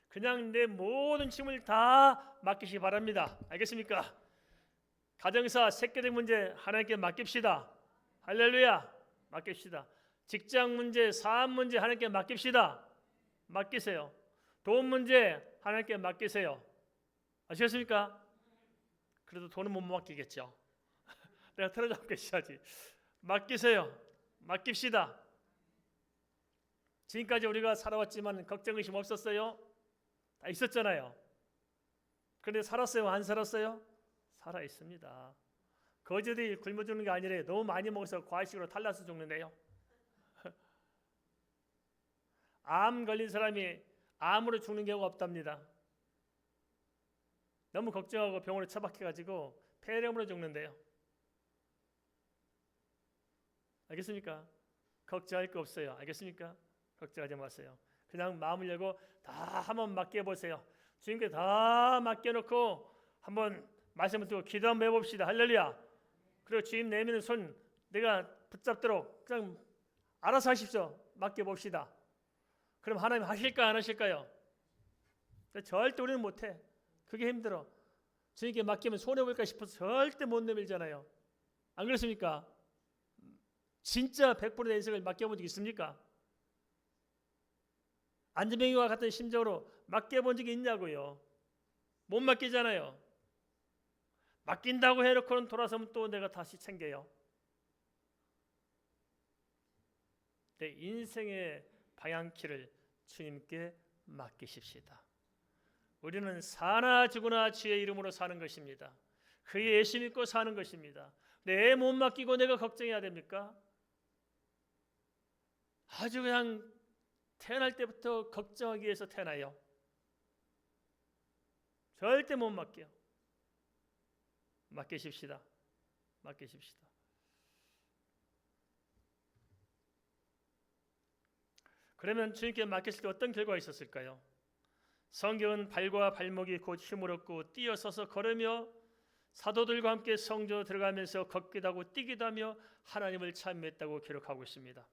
그냥 내 모든 짐을 다 맡기시기 바랍니다. 알겠습니까? 가정사, 새끼들 문제 하나님께 맡깁시다. 할렐루야. 맡깁시다. 직장 문제, 사업 문제 하나님께 맡깁시다. 맡기세요. 돈 문제 하나님께 맡기세요. 아시겠습니까? 그래도 돈은 못 맡기겠죠. 내가 틀어잡고 있어야지. 맡기세요. 맡깁시다. 지금까지 우리가 살아왔지만 걱정의심 없었어요? 다 있었잖아요. 그런데 살았어요? 안 살았어요? 살아 있습니다. 거지들이 굶어 죽는 게 아니라 너무 많이 먹어서 과식으로 탈나서 죽는데요. 암 걸린 사람이 암으로 죽는 경우가 없답니다. 너무 걱정하고 병원에 처박혀가지고 폐렴으로 죽는데요. 알겠습니까? 걱정할 거 없어요. 알겠습니까? 걱정하지 마세요. 그냥 마음을 열고 다 한번 맡겨보세요. 주님께 다 맡겨놓고 한번 말씀을 듣고 기도 한번 해봅시다. 할렐루야. 그리고 주님 내미는 손 내가 붙잡도록 그냥 알아서 하십시오. 맡겨봅시다. 그럼 하나님 하실까 안 하실까요? 절대 우리는 못해. 그게 힘들어. 주님께 맡기면 손해볼까 싶어서 절대 못 내밀잖아요. 안 그렇습니까? 진짜 100%의 인생을 맡겨본 적 있습니까? 안전뱅이와 같은 심정으로 맡겨본 적이 있냐고요. 못 맡기잖아요. 맡긴다고 해놓고는 돌아서면 또 내가 다시 챙겨요. 내 인생의 방향키를 주님께 맡기십시다. 우리는 사나 죽으나 주의 이름으로 사는 것입니다. 그 예수 믿고 사는 것입니다. 내 못 맡기고 내가 걱정해야 됩니까? 아주 그냥 태어날 때부터 걱정하기 위해서 태어나요. 절대 못 맡겨. 맡기십시다. 맡기십시다. 그러면 주님께 맡겼을 때 어떤 결과가 있었을까요? 성경은 발과 발목이 곧 힘을 얻고 뛰어서서 걸으며 사도들과 함께 성전으로 들어가면서 걷기도 하고 뛰기도 하며 하나님을 찬미했다고 기록하고 있습니다.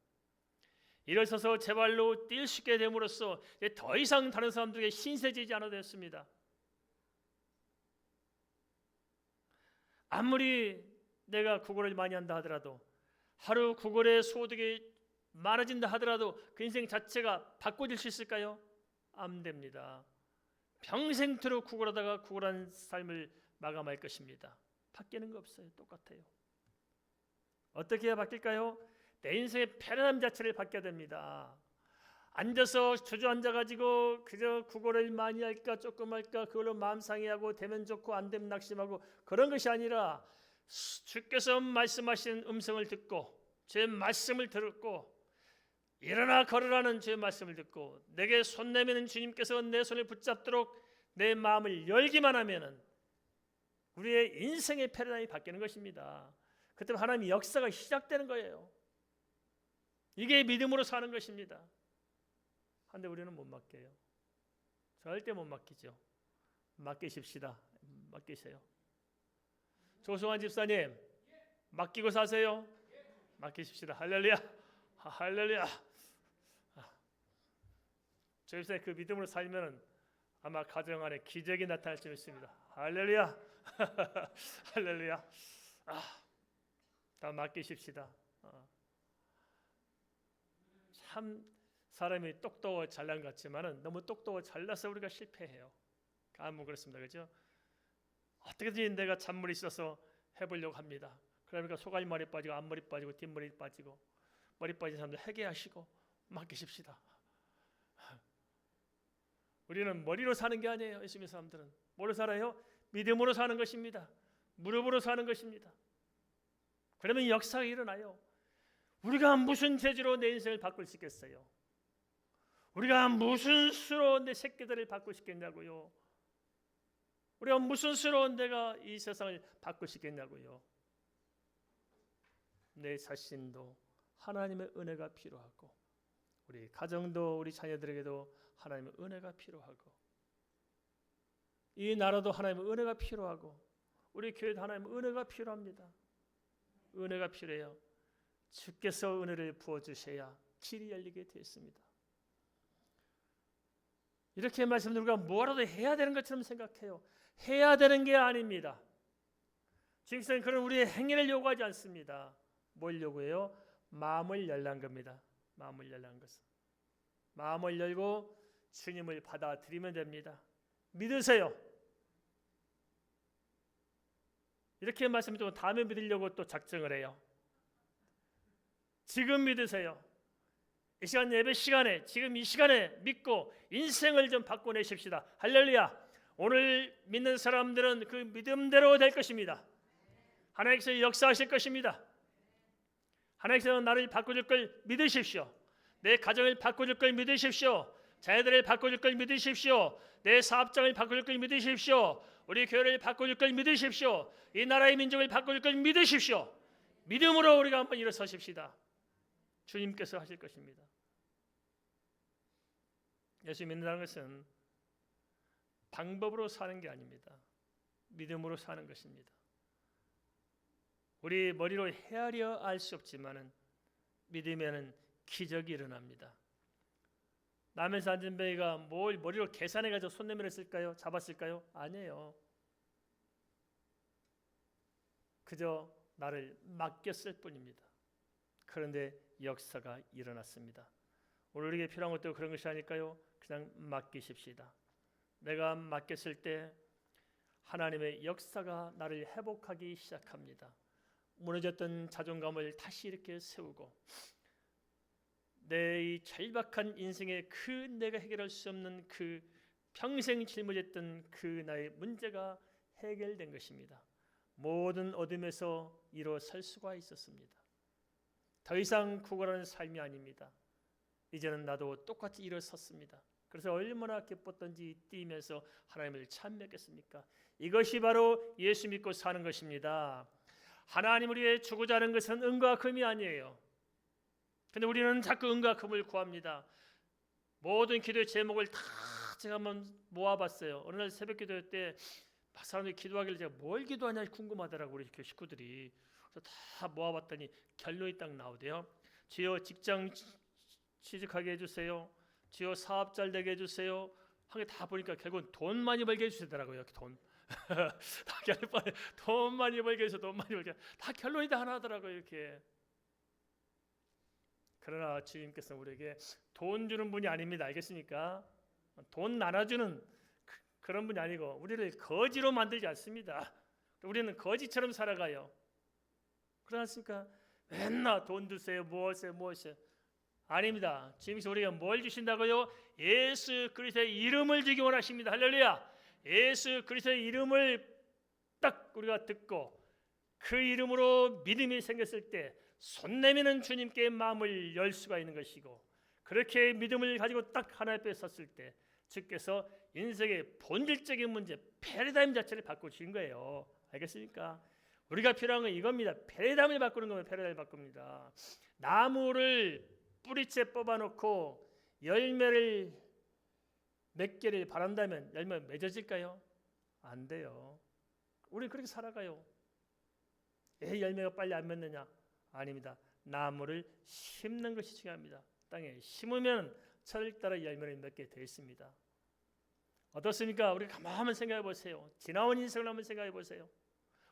일어서서 제 발로 뛸 수 있게 됨으로써 더 이상 다른 사람들에게 신세지지 않아도 됐습니다. 아무리 내가 구걸을 많이 한다 하더라도 하루 구걸의 소득이 많아진다 하더라도 그 인생 자체가 바꿔질 수 있을까요? 안 됩니다. 평생토록 구걸하다가 구걸한 삶을 마감할 것입니다. 바뀌는 거 없어요. 똑같아요. 어떻게 해야 바뀔까요? 내 인생의 편안함 자체를 바뀌어야 됩니다. 앉아서 주저앉아가지고 그저 구걸을 많이 할까 조금 할까 그걸로 마음 상해하고 되면 좋고 안 되면 낙심하고 그런 것이 아니라 주께서 말씀하신 음성을 듣고 제 말씀을 들었고 일어나 걸으라는 주의 말씀을 듣고 내게 손 내미는 주님께서 내 손을 붙잡도록 내 마음을 열기만 하면은 우리의 인생의 패러다임이 바뀌는 것입니다. 그때 하나님의 역사가 시작되는 거예요. 이게 믿음으로 사는 것입니다. 그런데 우리는 못 맡겨요. 절대 못 맡기죠. 맡기십시다. 맡기세요. 조성환 집사님 맡기고 사세요. 맡기십시다. 할렐루야. 할렐루야. 저 집사님 그 믿음으로 살면 아마 가정 안에 기적이 나타날 수 있습니다. 할렐루야. 할렐루야. 다 맡기십시다. 참 사람이 똑똑하고 잘난 것 같지만은 너무 똑똑하고 잘나서 우리가 실패해요. 간혹 그렇습니다. 그렇죠? 어떻게든지 내가 잔물이 있어서 해보려고 합니다. 그러니까 소갈머리 빠지고 앞머리 빠지고 뒷머리 빠지고 머리 빠진 사람들 회개하시고 맡기십시다. 우리는 머리로 사는 게 아니에요. 예수님의 사람들은 뭐로 살아요? 믿음으로 사는 것입니다. 무릎으로 사는 것입니다. 그러면 역사가 일어나요. 우리가 무슨 재주로 내 인생을 바꿀 수 있겠어요? 우리가 무슨 수로 내 새끼들을 바꿀 수 있겠냐고요? 우리가 무슨 수로 내가 이 세상을 바꿀 수 있겠냐고요? 내 자신도 하나님의 은혜가 필요하고 우리 가정도 우리 자녀들에게도 하나님의 은혜가 필요하고 이 나라도 하나님의 은혜가 필요하고 우리 교회도 하나님의 은혜가 필요합니다. 은혜가 필요해요. 주께서 은혜를 부어주셔야 길이 열리게 되었습니다. 이렇게 말씀드리면 우리가 뭐라도 해야 되는 것처럼 생각해요. 해야 되는 게 아닙니다. 주님께서는 그런 우리의 행위를 요구하지 않습니다. 뭘 요구해요? 마음을 열란 겁니다. 마음을 열란 것은. 마음을 열고 주님을 받아들이면 됩니다. 믿으세요. 이렇게 말씀드리고 다음에 믿으려고 또 작정을 해요. 지금 믿으세요. 이 시간 예배 시간에 지금 이 시간에 믿고 인생을 좀 바꿔내십시다. 할렐루야. 오늘 믿는 사람들은 그 믿음대로 될 것입니다. 하나님께서 역사하실 것입니다. 하나님께서 나를 바꿔줄 걸 믿으십시오. 내 가정을 바꿔줄 걸 믿으십시오. 자녀들을 바꿔줄 걸 믿으십시오. 내 사업장을 바꿔줄 걸 믿으십시오. 우리 교회를 바꿔줄 걸 믿으십시오. 이 나라의 민족을 바꿔줄 걸 믿으십시오. 믿음으로 우리가 한번 일어서십시다. 주님께서 하실 것입니다. 예수 믿는다는 것은 방법으로 사는 게 아닙니다. 믿음으로 사는 것입니다. 우리 머리로 헤아려 알 수 없지만은 믿으면은 기적이 일어납니다. 남에서 앉은 뱅이가 뭘 머리로 계산해가지고 손 내밀었을까요? 잡았을까요? 아니에요. 그저 나를 맡겼을 뿐입니다. 그런데 역사가 일어났습니다. 오늘 우리에게 필요한 것도 그런 것이 아닐까요? 그냥 맡기십시다. 내가 맡겼을 때 하나님의 역사가 나를 회복하기 시작합니다. 무너졌던 자존감을 다시 이렇게 세우고 내 이 절박한 인생의 그 내가 해결할 수 없는 그 평생 짊어졌던 그 나의 문제가 해결된 것입니다. 모든 어둠에서 일어설 수가 있었습니다. 더 이상 구걸하는 삶이 아닙니다. 이제는 나도 똑같이 일어섰습니다. 그래서 얼마나 기뻤던지 뛰면서 하나님을 찬미했겠습니까? 이것이 바로 예수 믿고 사는 것입니다. 하나님을 위해 주고자 하는 것은 은과 금이 아니에요. 근데 우리는 자꾸 은과 금을 구합니다. 모든 기도의 제목을 다 제가 한번 모아봤어요. 어느 날 새벽 기도 때 사람들이 기도하길래 제가 뭘 기도하냐 궁금하더라고요. 우리 교회 식구들이. 그래서 다 모아봤더니 결론이 딱 나오대요. 주여 직장 취직하게 해주세요. 주여 사업 잘 되게 해주세요. 한 게 다 보니까 결국은 돈 많이 벌게 해주시더라고요. 돈. 돈 많이 벌게 해서 돈 많이 벌게. 다 결론이 다 하나 하더라고요. 이렇게. 그러나 주님께서 우리에게 돈 주는 분이 아닙니다. 알겠습니까? 돈 나눠주는 그런 분이 아니고 우리를 거지로 만들지 않습니다. 우리는 거지처럼 살아가요. 그렇지 않습니까? 맨날 돈 주세요. 무엇이요? 아닙니다. 주님께서 우리가 뭘 주신다고요? 예수 그리스도의 이름을 주기 원하십니다. 할렐루야. 예수 그리스도의 이름을 딱 우리가 듣고 그 이름으로 믿음이 생겼을 때 손 내미는 주님께 마음을 열 수가 있는 것이고 그렇게 믿음을 가지고 딱 하나님 앞에 섰을 때 주께서 인생의 본질적인 문제 패러다임 자체를 바꾸신 거예요. 알겠습니까? 우리가 필요한 건 이겁니다. 패러다임을 바꾸는 거면 패러다임을 바꿉니다. 나무를 뿌리째 뽑아놓고 열매를 몇 개를 바란다면 열매가 맺어질까요? 안 돼요. 우리는 그렇게 살아가요. 왜 열매가 빨리 안 맺느냐? 아닙니다. 나무를 심는 것이 중요합니다. 땅에 심으면 철을 따라 열매를 맺게 되어 있습니다. 어떻습니까? 우리 가만히 한번 생각해 보세요. 지나온 인생을 한번 생각해 보세요.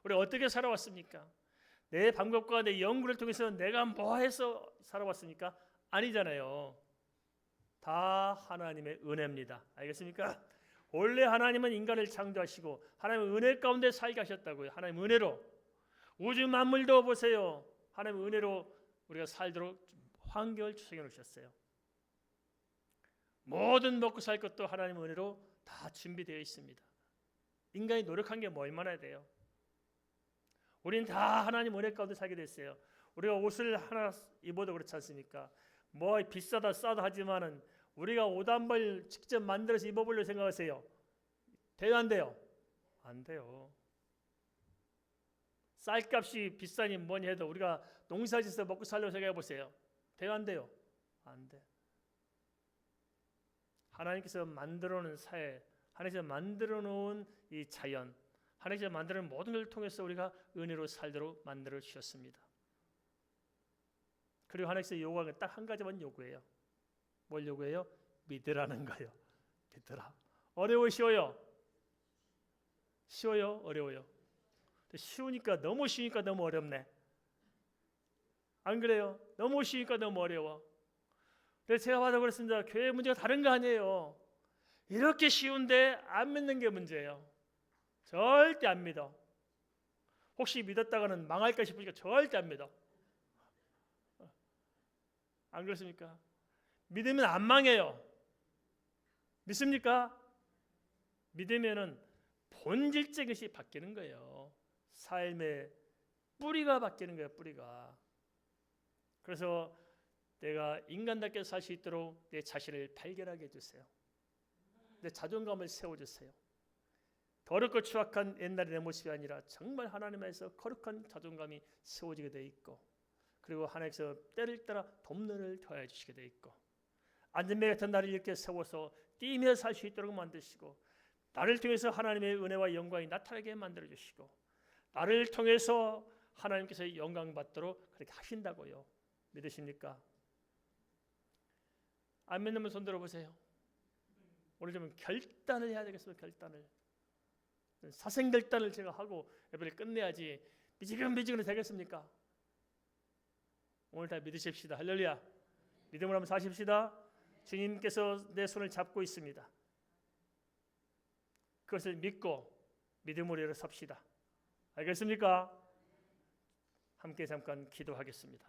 우리 어떻게 살아왔습니까? 내 방법과 내 연구를 통해서 내가 뭐 해서 살아왔습니까? 아니잖아요. 다 하나님의 은혜입니다. 알겠습니까? 원래 하나님은 인간을 창조하시고 하나님은 은혜 가운데 살게 하셨다고요. 하나님 은혜로. 우주 만물도 보세요. 하나님 은혜로 우리가 살도록 환경을 조성해 놓으셨어요. 모든 먹고 살 것도 하나님 은혜로 다 준비되어 있습니다. 인간이 노력한 게 뭐 얼마나 돼요? 우리는 다 하나님 은혜 가운데 살게 됐어요. 우리가 옷을 하나 입어도 그렇지 않습니까? 뭐 비싸다 싸다 하지만은 우리가 옷 한 벌 직접 만들어서 입어보려고 생각하세요. 돼요 안 돼요? 안 돼요. 쌀값이 비싸니 뭐니 해도 우리가 농사짓어서 먹고 살려고 생각해 보세요. 돼요 안 돼요? 안 돼. 하나님께서 만들어 놓은 사회, 하나님께서 만들어 놓은 이 자연, 하나님께서 만들어 놓은 모든 걸 통해서 우리가 은혜로 살도록 만들어 주셨습니다. 그리고 하나님께서 요구하는 건 딱 한 가지만 요구해요. 뭘 요구해요? 믿으라는 거예요. 믿으라. 어려워 쉬워요? 쉬워요? 어려워요? 쉬우니까 너무 쉬우니까 너무 어렵네. 안 그래요? 너무 쉬우니까 너무 어려워. 그래서 제가 봐도 그렇습니다. 교회 문제가 다른 거 아니에요. 이렇게 쉬운데 안 믿는 게 문제예요. 절대 안 믿어. 혹시 믿었다가는 망할까 싶으니까 절대 안 믿어. 안 그렇습니까? 믿으면 안 망해요. 믿습니까? 믿으면은 본질적인 것이 바뀌는 거예요. 삶의 뿌리가 바뀌는 거예요. 뿌리가. 그래서 내가 인간답게 살 수 있도록 내 자신을 발견하게 해주세요. 내 자존감을 세워주세요. 더럽고 추악한 옛날의 내 모습이 아니라 정말 하나님 안에서 거룩한 자존감이 세워지게 돼 있고 그리고 하나님께서 때를 따라 돕는을 더해 주시게 돼 있고 안전벨 같은 나를 이렇게 세워서 뛰며 살 수 있도록 만드시고 나를 통해서 하나님의 은혜와 영광이 나타나게 만들어 주시고 나를 통해서 하나님께서 영광 받도록 그렇게 하신다고요. 믿으십니까? 안 믿는 분 손 들어보세요. 오늘 좀 결단을 해야 되겠습니다. 결단을. 사생결단을 제가 하고 예배를 끝내야지 미지근미지근이 되겠습니까? 오늘 다 믿으십시다. 할렐루야. 믿음으로 한번 사십시다. 주님께서 내 손을 잡고 있습니다. 그것을 믿고 믿음으로 일어섭시다. 알겠습니까? 함께 잠깐 기도하겠습니다.